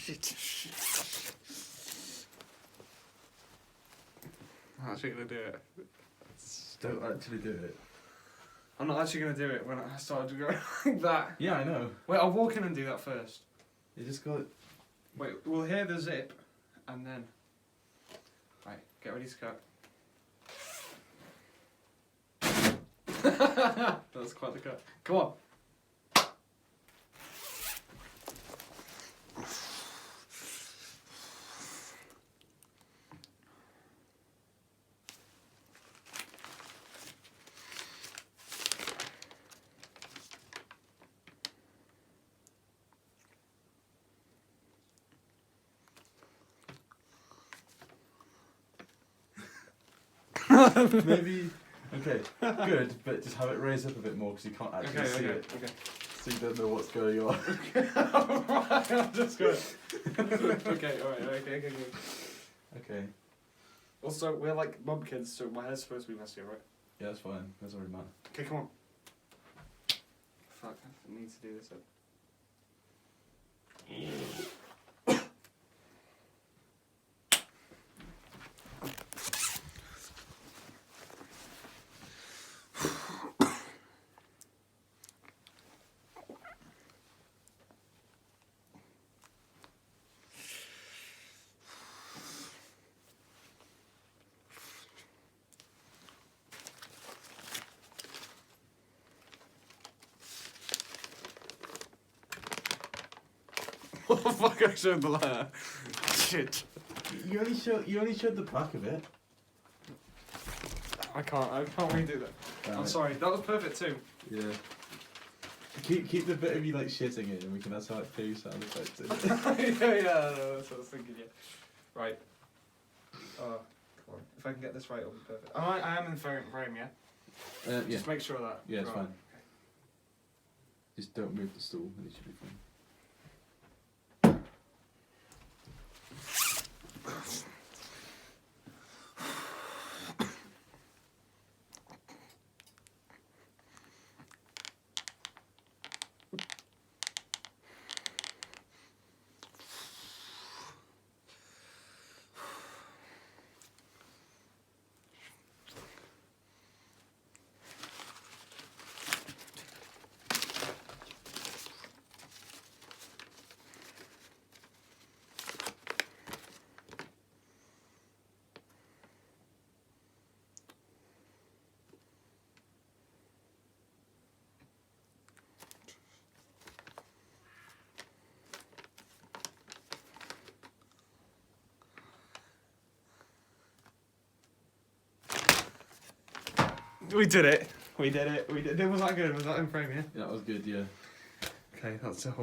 Shit. I'm actually gonna do it. Don't actually do it. I'm not actually gonna do it when I started to go like that. Yeah, I know. Wait, I'll walk in and do that first. You just got it. Wait, we'll hear the zip, and then... Right, get ready to cut. That's quite the cut. Come on. Maybe. Okay, good, but just have it raised up a bit more because you can't actually see it. Okay. So you don't know what's going on. Alright, I'm just good. Okay, alright, okay. Okay. Also, we're like mum kids, so my hair's supposed to be messy, right? Yeah, that's fine. That's already mine. Okay, come on. Fuck, I need to do this up. What the fuck? I showed the letter. Shit. You only showed the back of it. I can't redo that. I'm sorry. That was perfect too. Yeah. Keep the bit of you like shitting it, and we can have like 2 sound effects in it. yeah, no, that's what I was thinking. Yeah. Right. Oh, come on. If I can get this right, it'll be perfect. I am in frame, yeah. Yeah. Just make sure of that. Yeah, it's right. fine. Just don't move the stool, and it should be fine. We did it. We did it. Was that good? Was that in frame? Yeah. Yeah, that was good. Yeah. Okay, that's the whole.